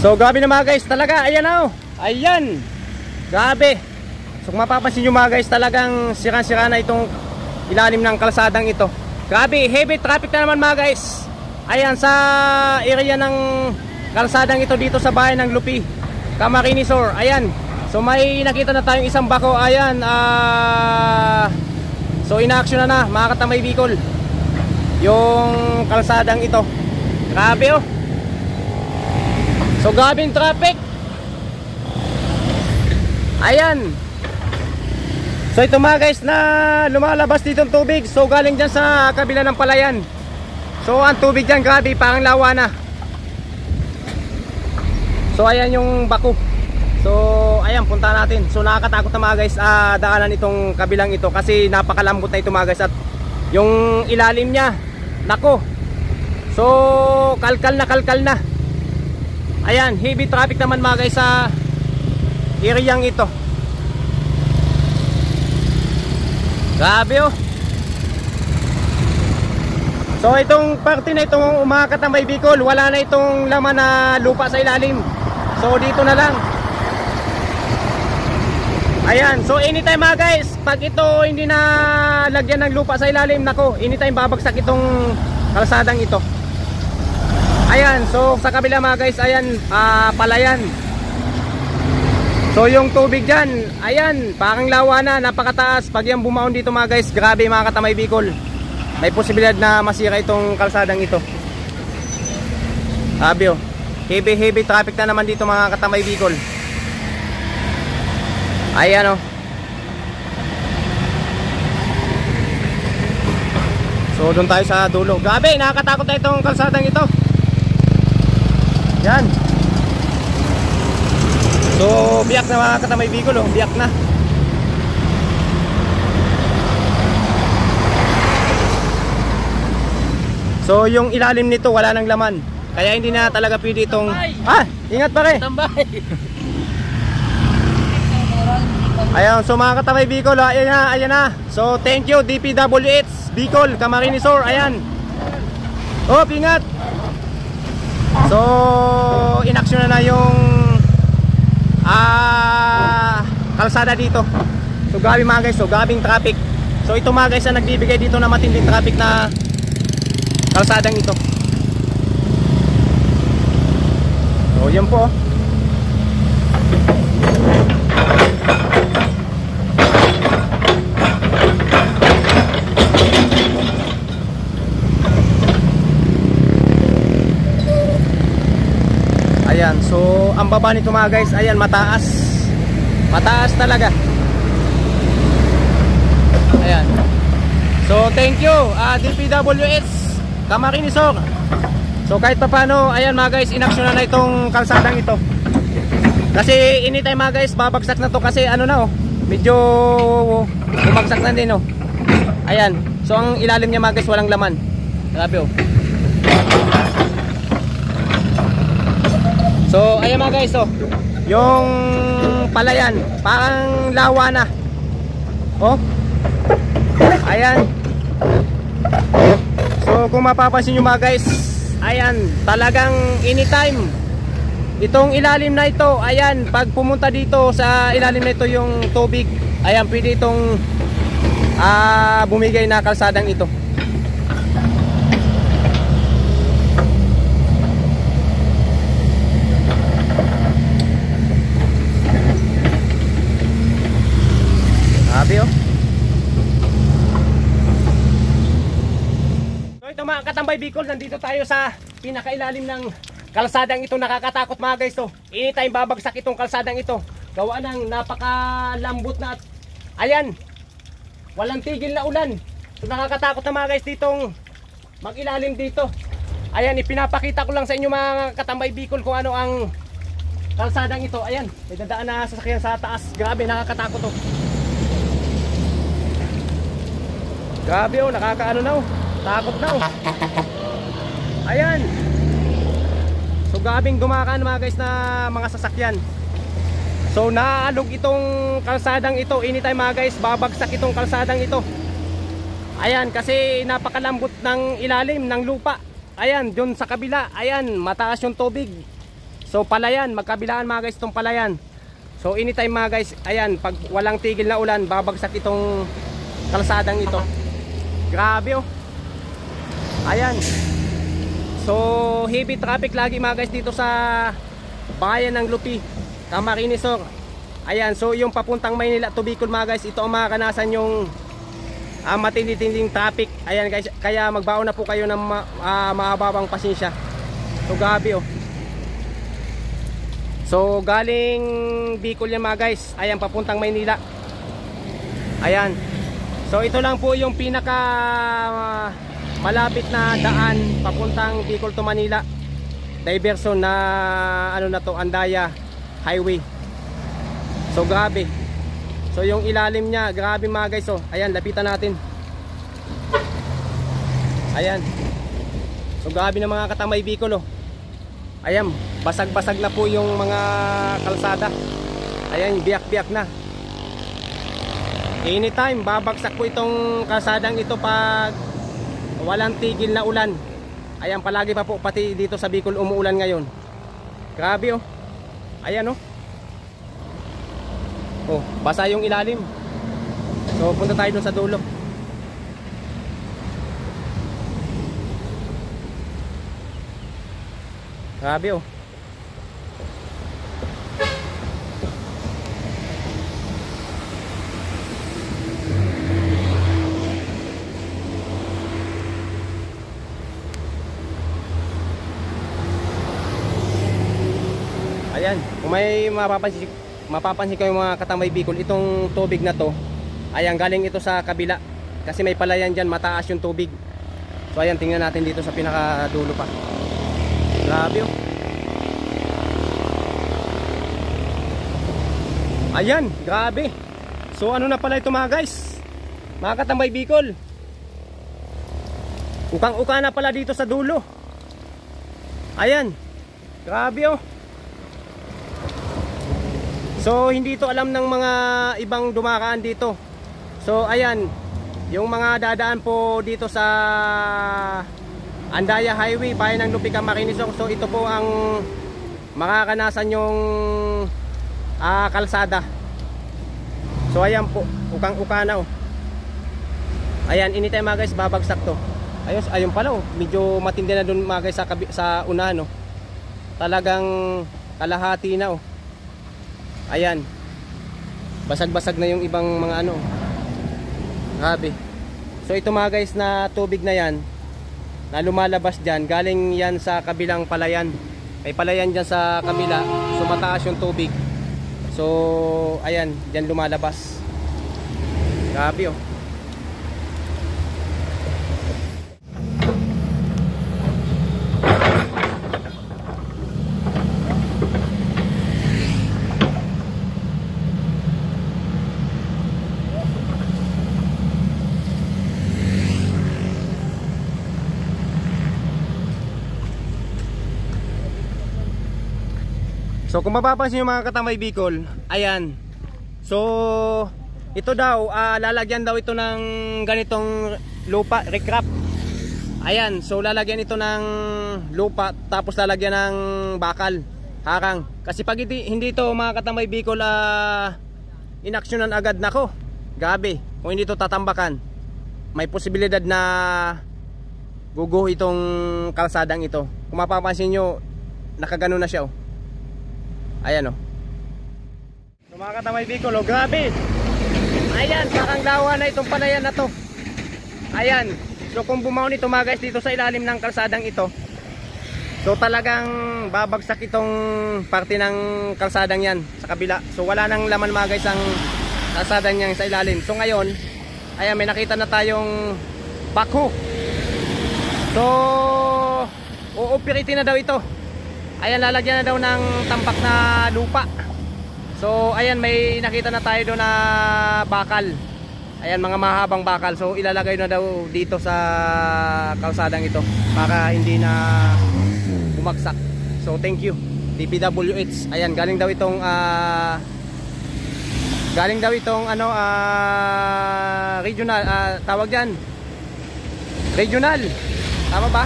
So grabe na mga guys talaga. Ayan o. Ayan. Grabe. So kung mapapansin nyo mga guys, talagang sira-sira na itong ilalim ng kalsadang ito. Grabe, heavy traffic na naman mga guys. Ayan, sa area ng kalsadang ito dito sa bahay ng Lupi, Camarines Sur. Ayan. So may nakita na tayong isang bako. Ayan, so in-action na mga katamay Bicol yung kalsadang ito. Grabe oh. So grabing traffic. Ayan. So ito mga guys na lumalabas dito ng tubig. So galing dyan sa kabila ng palayan. So ang tubig dyan grabe, parang lawa na. So ayan yung bako. So ayan, punta natin. So nakakatakot na mga guys daanan itong kabilang ito kasi napakalambot na ito mga guys. At yung ilalim niya, nako. So kalkal na. Ayan, heavy traffic naman mga guys sa areang ito. Grabe oh. So itong parte na itong mga katamay Bicol, wala na itong laman na lupa sa ilalim. So dito na lang. Ayan, so anytime mga guys, pag ito hindi na lagyan ng lupa sa ilalim, nako, anytime babagsak itong kalsadang ito. Ayan, so sa kabila mga guys, ayan, palayan. So yung tubig dyan, ayan, parang lawa na, napakataas. Pag yan bumaon dito mga guys, grabe mga katamay Bicol, may posibilidad na masira itong kalsadang ito. Grabe oh, heavy traffic na naman dito mga katamay Bicol. Ayan oh. So doon tayo sa dulo. Grabe, nakakatakot na itong kalsadang ito. Yan. So biyak na mga katamay Bicol oh, biyak na. So yung ilalim nito wala nang laman, kaya hindi na talaga pwede itong ingat pare. Tambay. Ayan, so mga katamay Bicol, ayan na. So thank you DPWH Bicol, Camarines Sur. Ayan. Oh, ingat. So inaksyon na yung kalsada dito. So grabe mga guys, so grabing traffic. So ito mga guys ang nagbibigay dito na matinding traffic na kalsadang ito. So yan po. Ayan, so ang baba nito mga guys, ayan, mataas talaga. Ayan. So thank you DPWH Camarines Sur. So kahit pa paano, ayan mga guys, inaksyon na itong kalsadang ito. Kasi anytime mga guys, babagsak na to kasi ano na oh, medyo bumagsak na din oh. Ayan, so ang ilalim niya mga guys walang laman. Grabe oh. So ayan mga guys oh, yung palayan parang lawa na. Oh. Ayan. So kung mapapansin nyo mga guys, ayan, talagang anytime itong ilalim na ito, ayan, pag pumunta dito sa ilalim na ito yung tubig, ayan, pwede itong bumigay na kalsadang ito. Sabi oh. So ito mga katambay Bicol, nandito tayo sa pinakailalim ng kalsadang ito. Nakakatakot mga guys to. Anytime babagsak itong kalsadang ito. Gawa ng napakalambot na at ayan, walang tigil na ulan. So nakakatakot na mga guys ditong mag-ilalim dito. Ayan, ipinapakita ko lang sa inyo mga katambay Bicol kung ano ang kalsadang ito. Ayan, may dadaan na sasakyan sa taas. Grabe, nakakatakot to. Grabe oh, nakakaano na oh. Takot na oh. Ayan. So gabing dumakan mga guys na mga sasakyan. So naalog itong kalsadang ito. Anytime mga guys, babagsak itong kalsadang ito. Ayan, kasi napakalambot ng ilalim ng lupa. Ayan, dun sa kabila, ayan, mataas yung tubig. So palayan, magkabilaan mga guys itong palayan. So anytime mga guys, ayan, pag walang tigil na ulan, babagsak itong kalsadang ito. Grabe oh. Ayan. So heavy traffic lagi mga guys dito sa bayan ng Lupi, Camarines Sur. Ayan, so yung papuntang Maynila to Bicol mga guys, ito ang makakanasan yung matinding traffic. Ayan guys, kaya magbaon na po kayo ng mahababang pasensya. So gabi oh. So galing Bicol yan mga guys, ayan papuntang Maynila. Ayan. So ito lang po yung pinaka malapit na daan papuntang Bicol to Manila. Diversion na ano na to, Andaya Highway. So grabe. So yung ilalim niya, grabe mga guys oh. Ayan, lapitan natin. Ayan. So grabe na mga katamay Bicol oh. Ayan, basag-basag na po yung mga kalsada. Ayan, biyak-biyak na. Anytime babagsak po itong kalsadang ito pag walang tigil na ulan. Ayan, palagi pa po, pati dito sa Bicol umuulan ngayon. Grabe oh. Ayan oh. Oh, basa yung ilalim. So punta tayo dun sa dulo. Grabe oh. Ayan, kung may mapapansin kayo mga katamay Bicol, itong tubig na to, ayan, galing ito sa kabila. Kasi may palayan dyan, mataas yung tubig. So ayan, tingnan natin dito sa pinakadulo pa. Grabe oh. Ayan, grabe. So ano na pala ito mga guys, mga katamay Bicol, ukang-uka na pala dito sa dulo. Ayan, grabe oh. So hindi ito alam ng mga ibang dumakaan dito. So ayan, yung mga dadaan po dito sa Andaya Highway, bayan ng Lupi, Camarines Sur. So ito po ang makakanasan yung kalsada. So ayan po, ukang-uka na oh. Ayan, anytime mga guys babagsak to. Ayos, ayun pala oh, medyo matindi na dun mga guys sa unahan oh. Talagang kalahati na oh. Ayan, basag-basag na yung ibang mga ano. Grabe. So ito mga guys na tubig na yan na lumalabas dyan, galing yan sa kabilang palayan. May palayan dyan sa kabila, so mataas yung tubig. So ayan, dyan lumalabas. Grabe oh. So kung mapapansin nyo mga katamay Bicol, ayan. So ito daw, lalagyan daw ito ng ganitong lupa, recrap. Ayan, so lalagyan ito ng lupa, tapos lalagyan ng bakal, harang. Kasi pag hindi ito mga katamay Bicol inaksyonan agad, nako, gabi. Kung hindi ito tatambakan, may posibilidad na guguho itong kalsadang ito. Kung mapapansin nyo, nakagano na siya oh. Ayan oh. So mga katamay Bicol oh, grabe. Ayan, parang lawa na itong palayan na to. Ayan. So kung bumaon ito mga guys dito sa ilalim ng kalsadang ito, so talagang babagsak itong parte ng kalsadang yan sa kabila. So wala nang laman mga guys ang kalsadang yan sa ilalim. So ngayon, ayan, may nakita na tayong backhoe. So uupiritin na daw ito. Ayan, lalagyan na daw ng tampak na lupa. So ayan, may nakita na tayo doon na bakal. Ayan, mga mahabang bakal. So ilalagay na daw dito sa kalsadang ito para hindi na bumagsak. So thank you DPWH. Ayan, galing daw itong ano, regional, tawag dyan, regional, tama ba?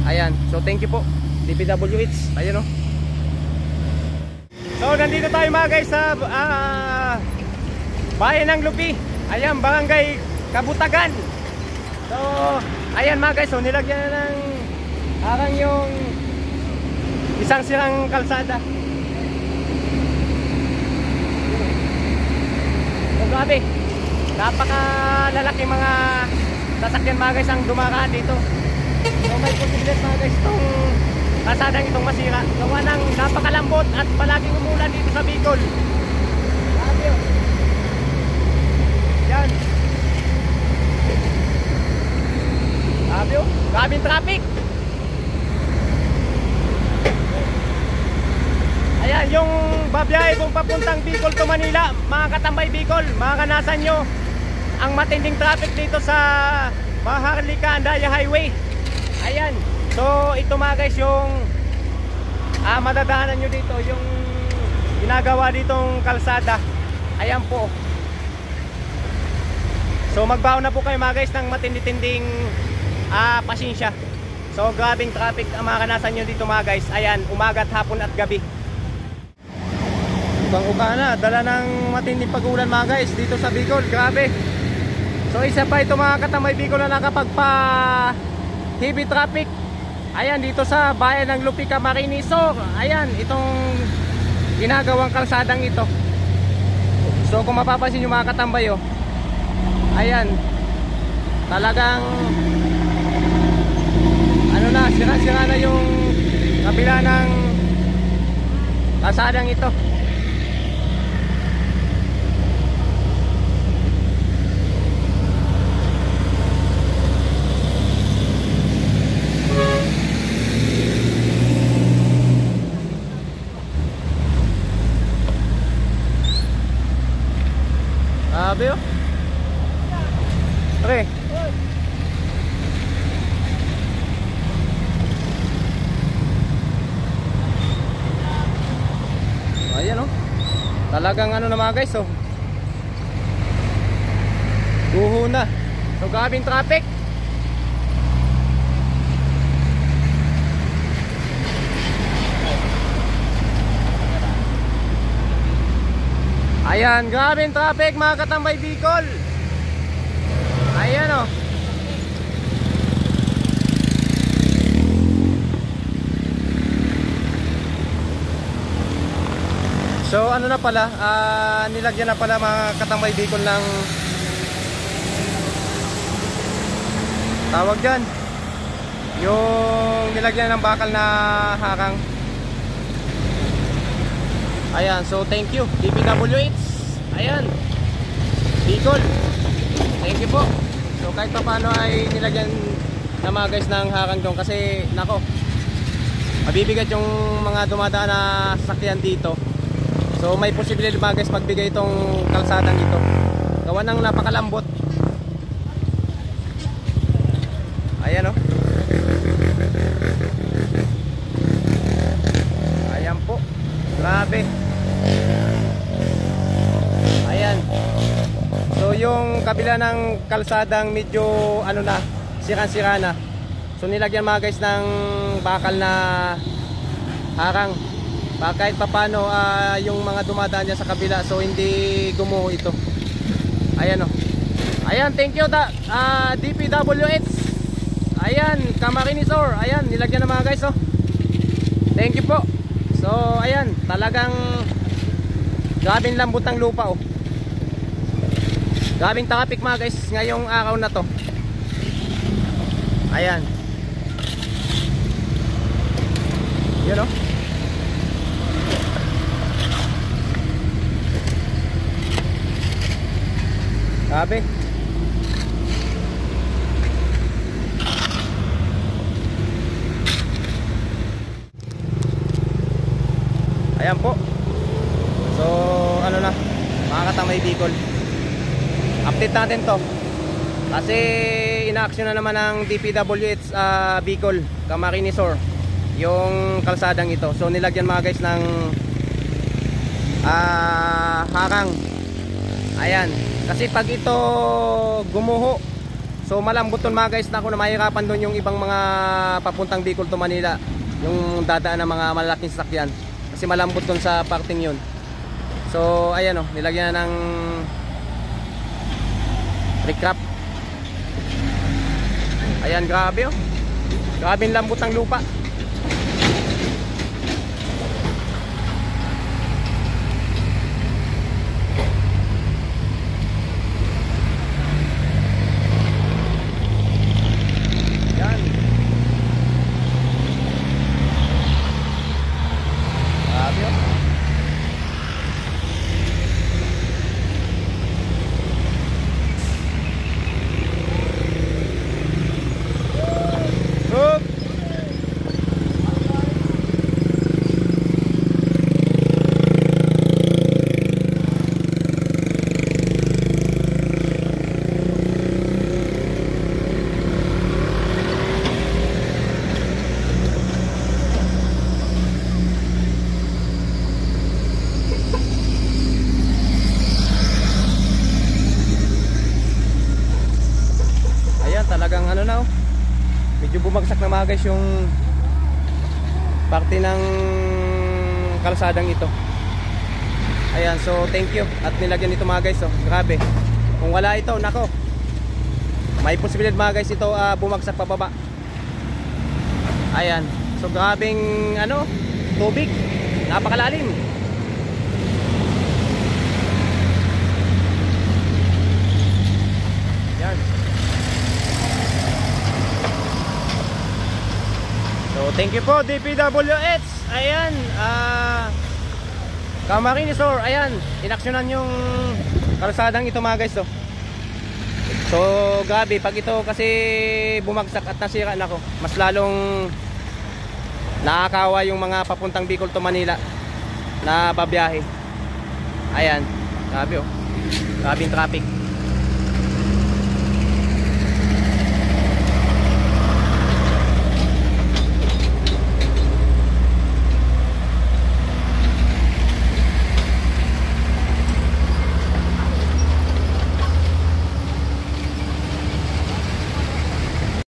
Ayan, so thank you po. DPWH. Ayun o. So nandito tayo mga guys sa bayan ng Lupi. Ayan, barangay Kabutagan. So ayan mga guys, so nilagyan na ng harang yung isang sirang kalsada. So grabe, napakalalaki mga sasakyan mga guys ang dumaraan dito. So may posibilidad mga guys itong kalsadang itong masira. Gawa ng napakalambot at palaging umulan dito sa Bicol. Grabe yun. Yan. Grabe yun. Grabing traffic. Ayan, yung babiyahe kung papuntang Bicol to Manila, mga katambay Bicol, mga kanasan nyo ang matinding traffic dito sa Maharlika Andaya Highway. Ayan, so ito mga guys yung madadaanan nyo dito, yung ginagawa ditong kalsada. Ayan po. So magbaon na po kayo mga guys ng matindi-tinding pasensya. So grabing traffic ang mga kanasan nyo dito mga guys. Ayan, umaga at hapon at gabi. Ibang-uka na, dala ng matinding pag-ulan mga guys dito sa Bicol, grabe. So isa pa ito mga katamay Bicol na nakapagpa heavy traffic. Ayan, dito sa bayan ng Lupi, Camarines Sur. Ayan, itong ginagawang kalsadang ito. So kung mapapansin nyo mga katambay, oh, ayan, talagang ano na, sira-sira na yung kabila ng kalsadang ito. Grabe oh. Okay. Ayan oh. Talagang ano na mga guys oh. Guho na. So grabing traffic. Ayan, grabing traffic mga katambay Bicol. Ayan o. So ano na pala, nilagyan na pala mga katambay Bicol ng tawag dyan, yung nilagyan ng bakal na harang. Ayan, so thank you DPWH. Ayan, Bicol, thank you po. So kahit pa paano ay nilagyan na mga guys ng harang doon. Kasi nako, mabibigat yung mga dumadaan na sasakyan dito. So may posibilidad mga guys magbigay itong kalsadang ito. Gawa ng napakalambot. Ayan o. Ayan po, grabe. Ayan. So yung kabila ng kalsadang medyo ano na, siran-sira na. So nilagyan mga guys ng bakal na harang. Kahit papano yung mga dumadaan dyan sa kabila, so hindi gumuho ito. Ayan o. Ayan, thank you DPWH. Ayan, Camarines Sur. Ayan, nilagyan na mga guys oh. Thank you po. So ayan, talagang grabing lambot ng lupa oh. Grabing traffic mga guys ngayong araw na to. Ayan. Yun oh. Grabe. Ayan po. So ano na, mga katamay Bicol, update natin to kasi ina-action na naman ng DPWH Bicol, Camarines Sur yung kalsadang ito. So nilagyan mga guys ng harang. Ayan, kasi pag ito gumuho, so malambot ton mga guys, na ako na mahirapan doon yung ibang mga papuntang Bicol to Manila. yung dadaan ng mga malalaking sasakyan kasi malambot dun sa parting yun. So ayan o, nilagyan na ng recrap. Ayan, grabe o, grabe yung lambot ng lupa. Talagang ano na, medyo bumagsak na mga guys yung parte ng kalsadang ito. Ayan, so thank you. At nilagyan ito mga guys, grabe. Kung wala ito, nako, may posibilidad mga guys ito bumagsak pababa. Ayan, so grabing ano, tubig, napakalalim. So thank you po DPWH. Ayan, Camarinesor, ayan, inaksyonan yung kalsadang ito mga guys. So grabe, pag ito kasi bumagsak at nasira, nako, mas lalong nakakawa yung mga papuntang Bicol to Manila na babiyahe. Ayan, grabe oh, grabing traffic.